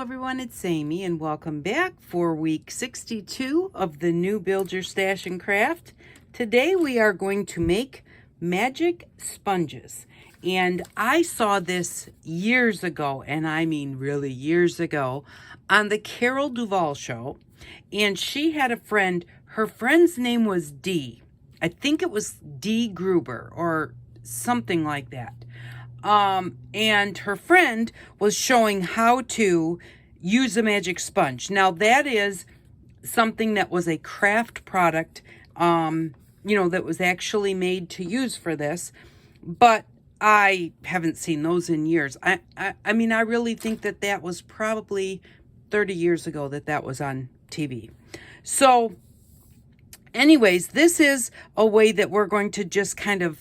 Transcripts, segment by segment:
everyone, it's Amy and welcome back for week 62 of the new Build Your Stash and Craft. Today we are going to make magic sponges. And I saw this years ago, and I mean really years ago, on the Carol Duvall show. And she had a friend, her friend's name was Dee. I think it was Dee Gruber or something like that. And her friend was showing how to use a magic sponge. Now that is something that was a craft product, that was actually made to use for this, but I haven't seen those in years. I mean, I really think that was probably 30 years ago that was on TV. So anyways, this is a way that we're going to just kind of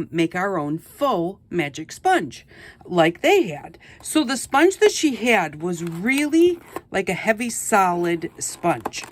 make our own faux magic sponge like they had. So the sponge that she had was really like a heavy solid sponge,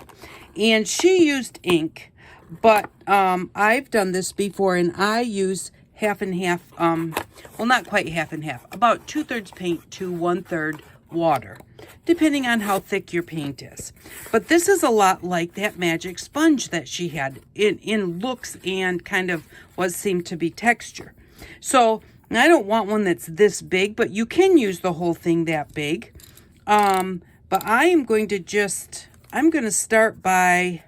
and she used ink, but I've done this before, and I use half and half, well, not quite half and half, about 2/3 paint to 1/3 water, depending on how thick your paint is. But this is a lot like that magic sponge that she had in looks and kind of what seemed to be texture. So I don't want one that's this big, but you can use the whole thing that big. But I am going to I'm going to start by,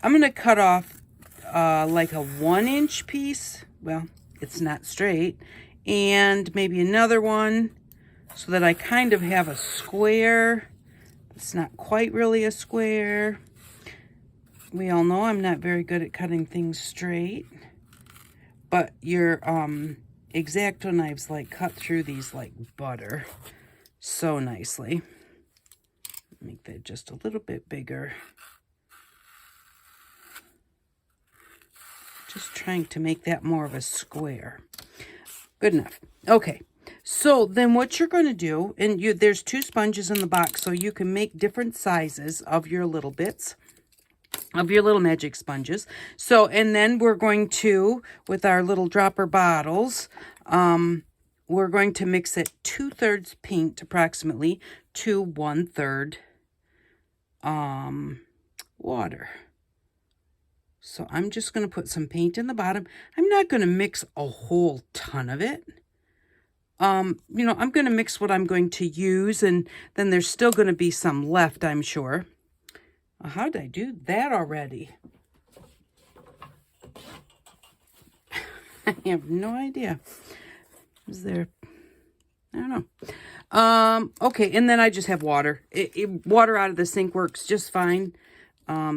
I'm going to cut off like a 1-inch piece. Well, it's not straight, and maybe another one, so that I kind of have a square. It's not quite really a square. We all know I'm not very good at cutting things straight, but your X-Acto knives like cut through these like butter so nicely. Make that just a little bit bigger. Just trying to make that more of a square. Good enough. Okay. So then what you're going to do, and there's 2 sponges in the box, so you can make different sizes of your little bits, of your little magic sponges. So, and then we're going to, with our little dropper bottles, we're going to mix it 2/3 paint approximately to 1/3 water. So I'm just going to put some paint in the bottom. I'm not going to mix a whole ton of it. I'm going to mix what I'm going to use, and then there's still going to be some left, I'm sure. How did I do that already? I have no idea. Is there? I don't know. Okay, and then I just have water. Water out of the sink works just fine.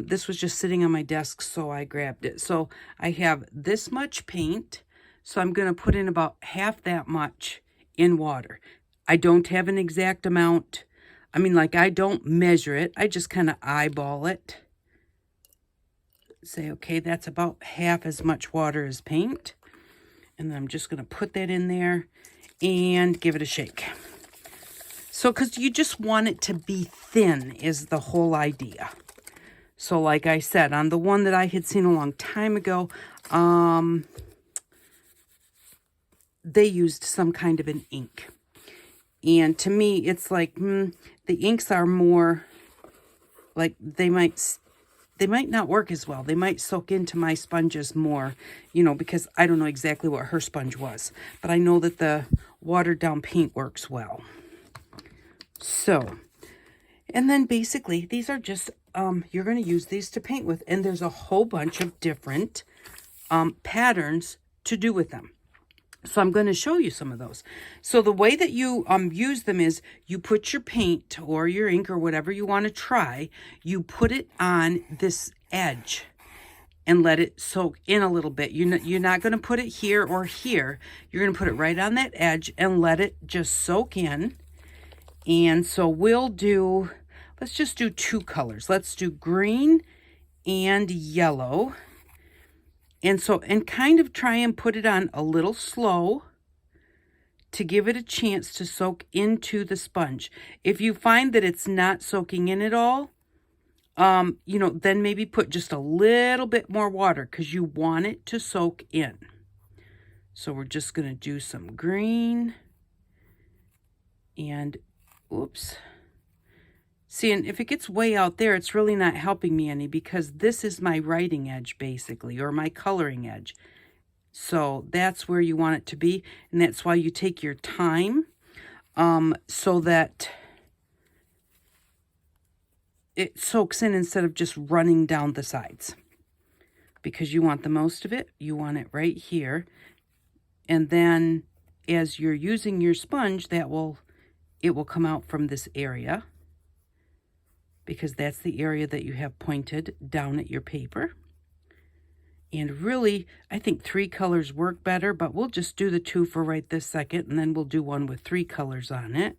This was just sitting on my desk, so I grabbed it. So I have this much paint, so I'm going to put in about half that much in water. I don't have an exact amount. I mean, like, I don't measure it. I just kind of eyeball it. Say, okay, that's about half as much water as paint. And then I'm just going to put that in there and give it a shake. So, because you just want it to be thin is the whole idea. So, like I said, on the one that I had seen a long time ago, they used some kind of an ink. And to me, it's like, the inks are more, like, they might not work as well. They might soak into my sponges more, because I don't know exactly what her sponge was. But I know that the watered down paint works well. So, and then basically, these are just, you're going to use these to paint with. And there's a whole bunch of different patterns to do with them. So I'm going to show you some of those. So the way that you use them is you put your paint or your ink or whatever you want to try, you put it on this edge and let it soak in a little bit. You're not going to put it here or here. You're going to put it right on that edge and let it just soak in. And so let's just do 2 colors. Let's do green and yellow. And kind of try and put it on a little slow to give it a chance to soak into the sponge. If you find that it's not soaking in at all, then maybe put just a little bit more water because you want it to soak in. So we're just going to do some green and Oops. See, and if it gets way out there, it's really not helping me any because this is my writing edge basically, or my coloring edge. So that's where you want it to be. And that's why you take your time so that it soaks in instead of just running down the sides. Because you want the most of it, you want it right here. And then as you're using your sponge, it will come out from this area, because that's the area that you have pointed down at your paper. And really, I think 3 colors work better, but we'll just do the 2 for right this second, and then we'll do one with 3 colors on it.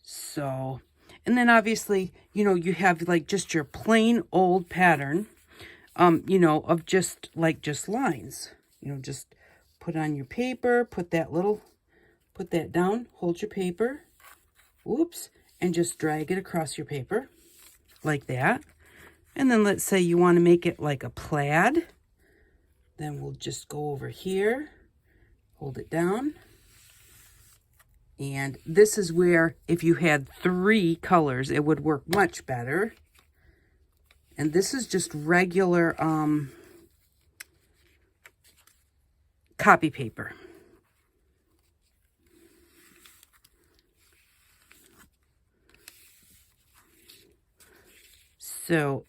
So, and then obviously, you know, you have like just your plain old pattern, you know, of just lines. You know, just put on your paper, put that down, hold your paper, whoops, and just drag it across your paper like that. And then let's say you want to make it like a plaid. Then we'll just go over here, hold it down. And this is where if you had 3 colors, it would work much better. And this is just regular copy paper. So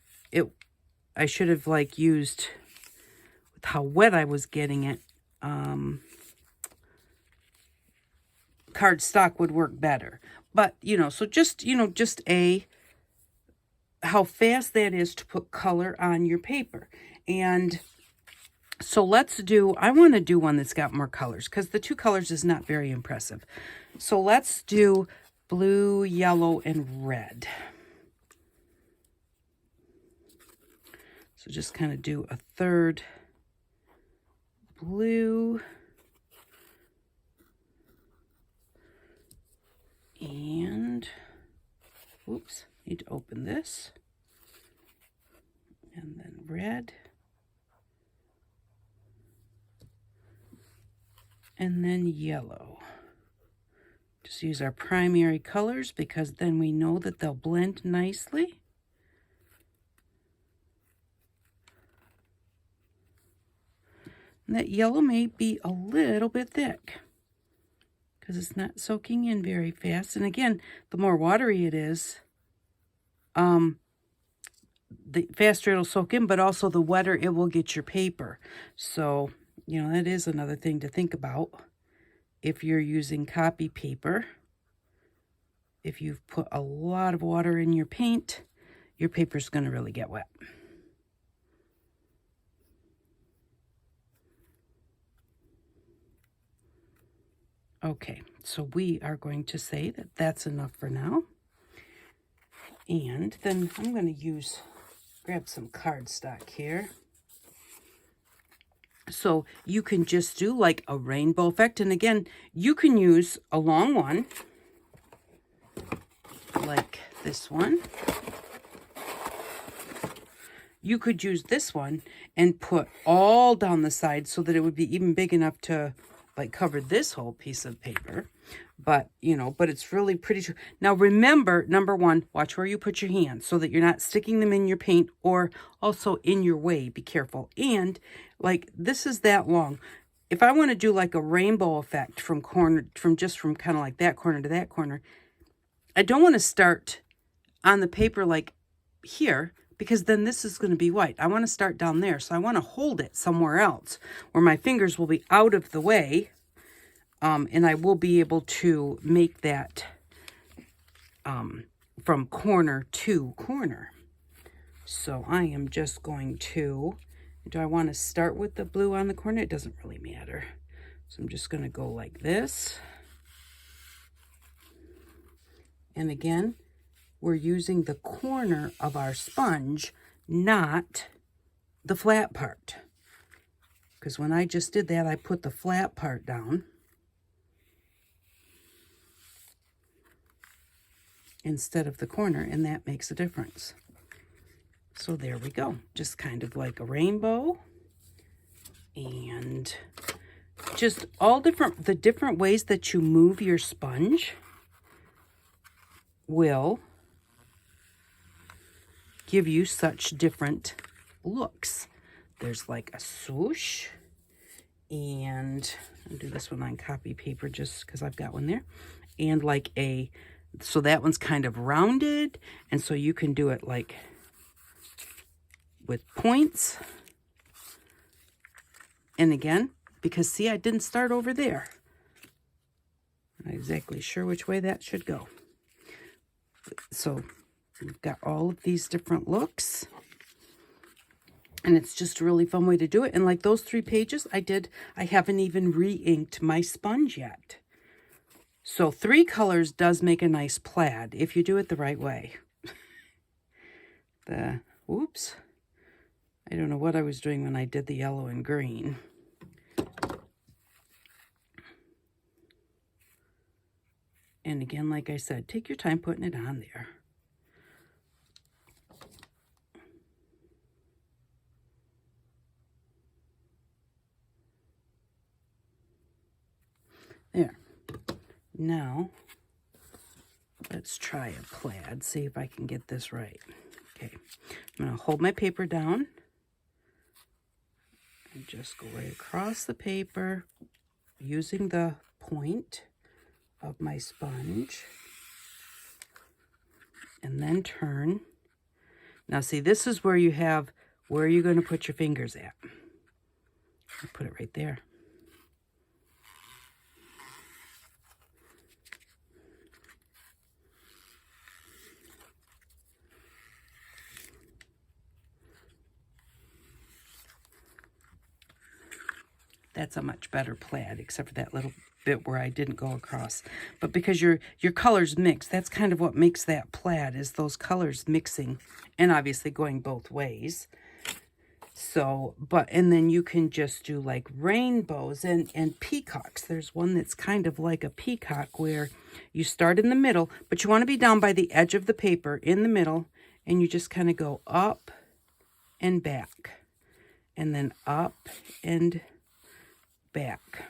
I should have like used, with how wet I was getting it, cardstock would work better. But, you know, so just, you know, just how fast that is to put color on your paper. And so I want to do one that's got more colors, because the 2 colors is not very impressive. So let's do blue, yellow, and red. So just kind of do a third blue and, oops, need to open this, and then red, and then yellow. Just use our primary colors because then we know that they'll blend nicely. And that yellow may be a little bit thick because it's not soaking in very fast. And again, the more watery it is, the faster it'll soak in, but also the wetter it will get your paper. So, you know, that is another thing to think about if you're using copy paper. If you've put a lot of water in your paint, your paper's going to really get wet. Okay, so we are going to say that that's enough for now. And then I'm going to grab some cardstock here. So you can just do like a rainbow effect. And again, you can use a long one, like this one. You could use this one and put all down the side so that it would be even big enough to like cover this whole piece of paper. But, you know, but it's really pretty true. Now remember, number 1, watch where you put your hands so that you're not sticking them in your paint or also in your way. Be careful. And like this is that long. If I want to do like a rainbow effect from kind of like that corner to that corner, I don't want to start on the paper like here, because then this is going to be white. I want to start down there. So I want to hold it somewhere else where my fingers will be out of the way. And I will be able to make that from corner to corner. So I am just going to, do I want to start with the blue on the corner? It doesn't really matter. So I'm just going to go like this. And again, we're using the corner of our sponge, not the flat part. Because when I just did that, I put the flat part down instead of the corner, and that makes a difference. So there we go. Just kind of like a rainbow. And just all the different ways that you move your sponge will give you such different looks. There's like a swoosh, and I'll do this one on copy paper just because I've got one there, and like a, so that one's kind of rounded, and so you can do it like with points. And again, because see, I didn't start over there. I'm not exactly sure which way that should go. So we've got all of these different looks. And it's just a really fun way to do it. And like those 3 pages I haven't even re-inked my sponge yet. So 3 colors does make a nice plaid if you do it the right way. Oops. I don't know what I was doing when I did the yellow and green. And again, like I said, take your time putting it on there. There. Now, let's try a plaid, see if I can get this right. Okay, I'm going to hold my paper down and just go right across the paper using the point of my sponge, and then turn. Now see, this is where you have, where are you going to put your fingers at? I'll put it right there. That's a much better plaid, except for that little bit where I didn't go across. But because your colors mix, that's kind of what makes that plaid, is those colors mixing, and obviously going both ways. So, and then you can just do like rainbows and peacocks. There's one that's kind of like a peacock where you start in the middle, but you want to be down by the edge of the paper in the middle, and you just kind of go up and back, and then up and back.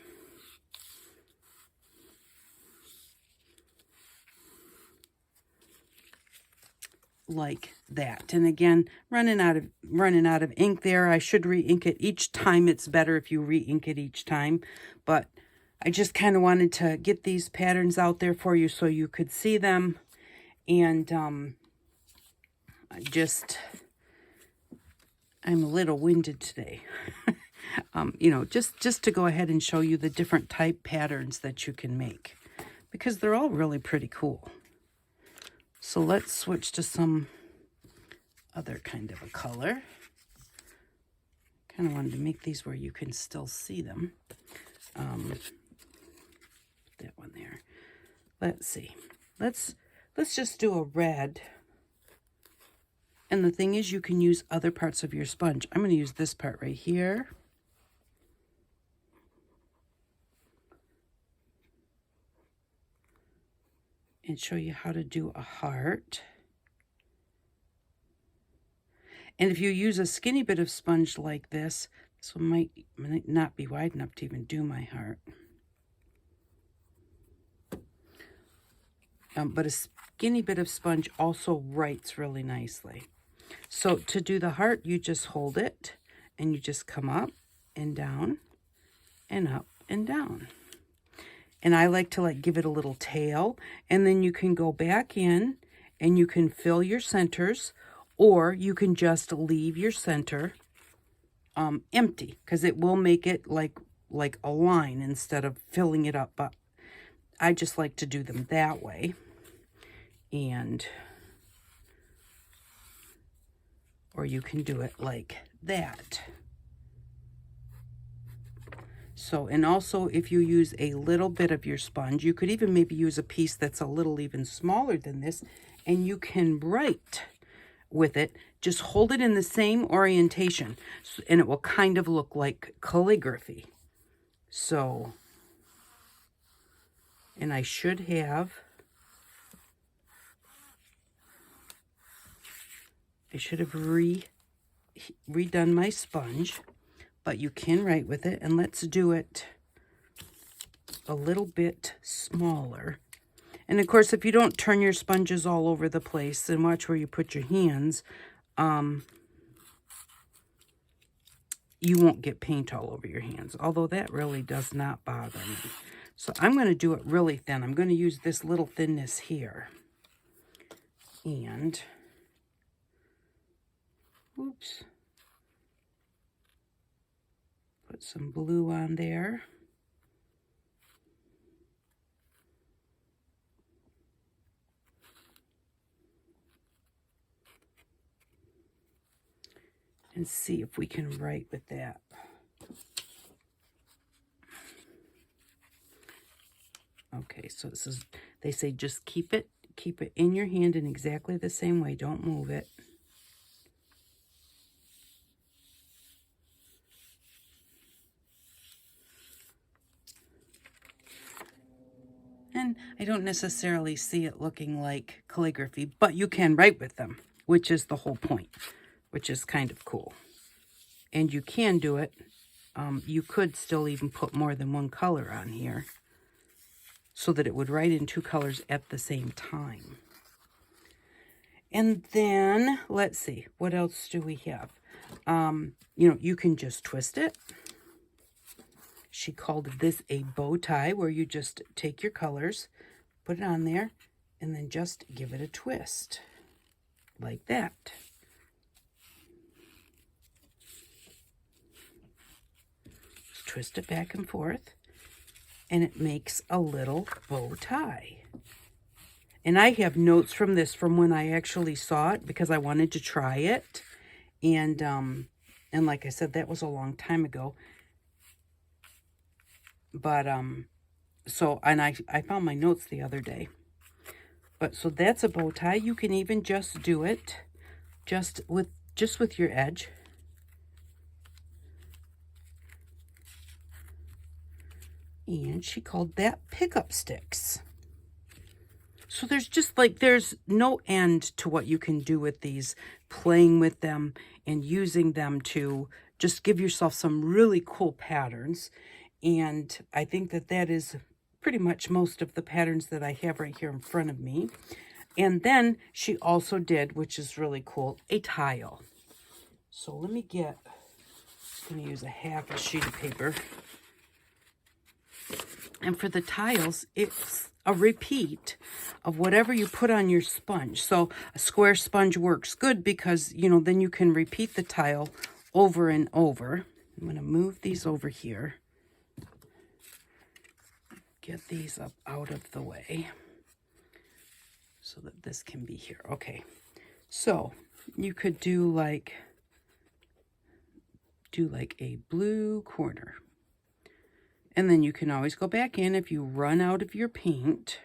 Like that. And again, running out of ink there. I should re-ink it each time. It's better if you re-ink it each time, but I just kind of wanted to get these patterns out there for you so you could see them. And I'm a little winded today. You know, just to go ahead and show you the different type patterns that you can make, because they're all really pretty cool. So let's switch to some other kind of a color. Kind of wanted to make these where you can still see them. That one there. Let's see. Let's just do a red. And the thing is, you can use other parts of your sponge. I'm going to use this part right here. And show you how to do a heart. And if you use a skinny bit of sponge like this one might not be wide enough to even do my heart. But a skinny bit of sponge also writes really nicely. So to do the heart, you just hold it, and you just come up and down, and up and down. And I like to give it a little tail, and then you can go back in and you can fill your centers, or you can just leave your center empty, because it will make it like a line instead of filling it up. But I just like to do them that way. Or you can do it like that. So, and also if you use a little bit of your sponge, you could even maybe use a piece that's a little even smaller than this, and you can write with it. Just hold it in the same orientation, and it will kind of look like calligraphy. So, and I should have redone my sponge. But you can write with it, and let's do it a little bit smaller. And of course, if you don't turn your sponges all over the place, and watch where you put your hands, you won't get paint all over your hands, although that really does not bother me. So I'm going to do it really thin. I'm going to use this little thinness here. And, oops, put some blue on there. And see if we can write with that. Okay, so this is, they say just keep it in your hand in exactly the same way. Don't move it. And I don't necessarily see it looking like calligraphy, but you can write with them, which is the whole point, which is kind of cool. And you can do it. You could still even put more than one color on here so that it would write in two colors at the same time. And then, let's see, what else do we have? You know, you can just twist it. She called this a bow tie, where you just take your colors, put it on there, and then just give it a twist, like that. Just twist it back and forth, and it makes a little bow tie. And I have notes from this from when I actually saw it, because I wanted to try it. And like I said, that was a long time ago. But, so, and I found my notes the other day. But, so that's a bow tie. You can even just do it just with your edge. And she called that pickup sticks. So there's just like, there's no end to what you can do with these, playing with them and using them to just give yourself some really cool patterns. And I think that that is pretty much most of the patterns that I have right here in front of me. And then she also did, which is really cool, a tile. So let me get, I'm going to use a half a sheet of paper. And for the tiles, it's a repeat of whatever you put on your sponge. So a square sponge works good because, you know, then you can repeat the tile over and over. I'm going to move these over here. Get these up out of the way so that this can be here. Okay, so you could do like a blue corner, and then you can always go back in if you run out of your paint,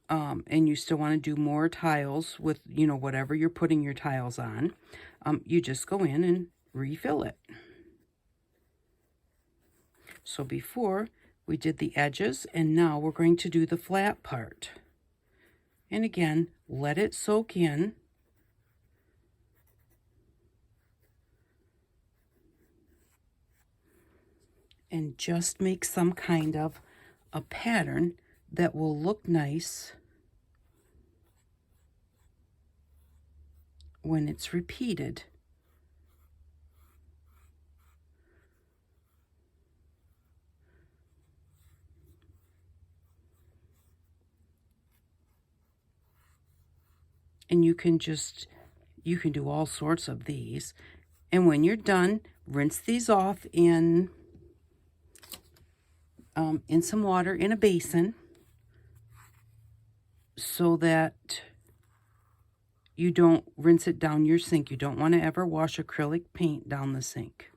and you still want to do more tiles with, you know, whatever you're putting your tiles on. You just go in and refill it. So before we did the edges, and now we're going to do the flat part. And again, let it soak in. And just make some kind of a pattern that will look nice when it's repeated. And you can do all sorts of these. And when you're done, rinse these off in some water in a basin so that you don't rinse it down your sink. You don't want to ever wash acrylic paint down the sink.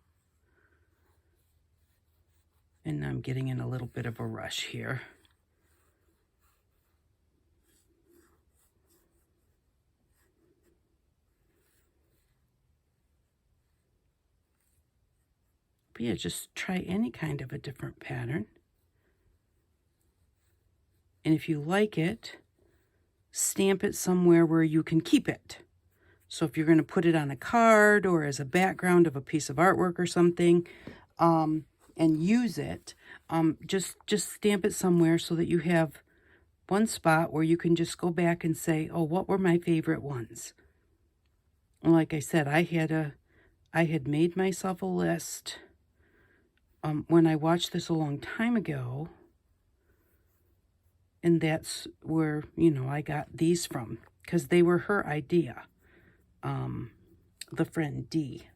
And I'm getting in a little bit of a rush here. But yeah, just try any kind of a different pattern. And if you like it, stamp it somewhere where you can keep it. So if you're going to put it on a card or as a background of a piece of artwork or something, and and use it, just stamp it somewhere so that you have one spot where you can just go back and say, oh, what were my favorite ones? And like I said, I had made myself a list when I watched this a long time ago, and that's where, you know, I got these from, because they were her idea, the friend D.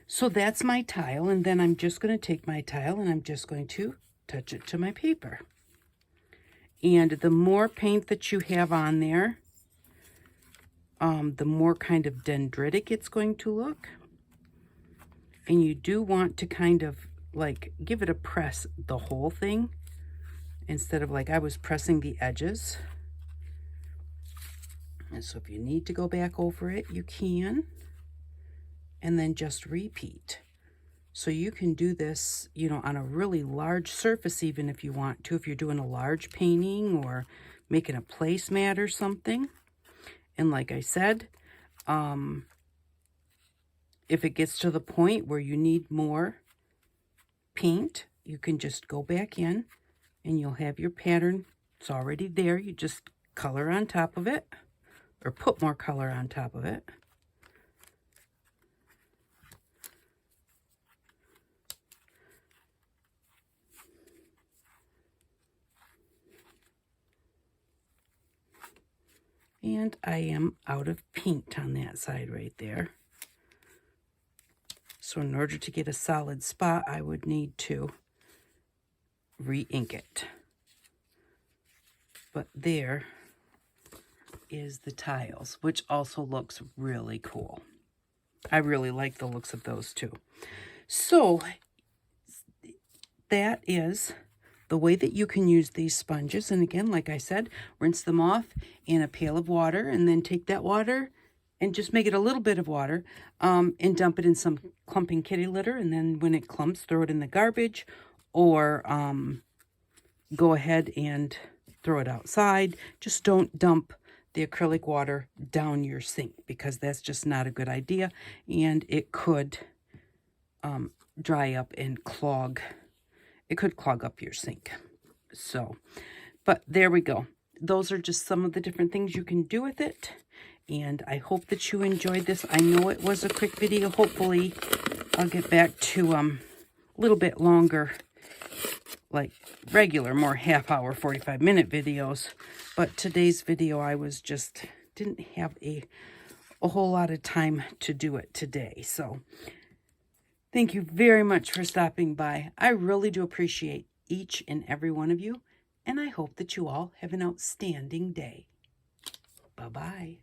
So that's my tile, and then I'm just going to take my tile and I'm just going to touch it to my paper. And the more paint that you have on there, the more kind of dendritic it's going to look. And you do want to kind of like give it a press, the whole thing, instead of like I was pressing the edges. And so if you need to go back over it, you can. And then just repeat. So you can do this, you know, on a really large surface, even if you want to, if you're doing a large painting or making a placemat or something. And like I said, if it gets to the point where you need more paint, you can just go back in and you'll have your pattern. It's already there. You just color on top of it, or put more color on top of it. And I am out of paint on that side right there. So in order to get a solid spot, I would need to re-ink it. But there is the tiles, which also looks really cool. I really like the looks of those too. So that is the way that you can use these sponges. And again, like I said, rinse them off in a pail of water, and then take that water and just make it a little bit of water, and dump it in some clumping kitty litter. And then when it clumps, throw it in the garbage, or go ahead and throw it outside. Just don't dump the acrylic water down your sink, because that's just not a good idea, and it could dry up and clog. It could clog up your sink. So, but there we go. Those are just some of the different things you can do with it. And I hope that you enjoyed this. I know it was a quick video. Hopefully I'll get back to a little bit longer, like regular, more half-hour, 45-minute videos. But today's video, I was just, didn't have a whole lot of time to do it today. So thank you very much for stopping by. I really do appreciate each and every one of you. And I hope that you all have an outstanding day. Bye-bye.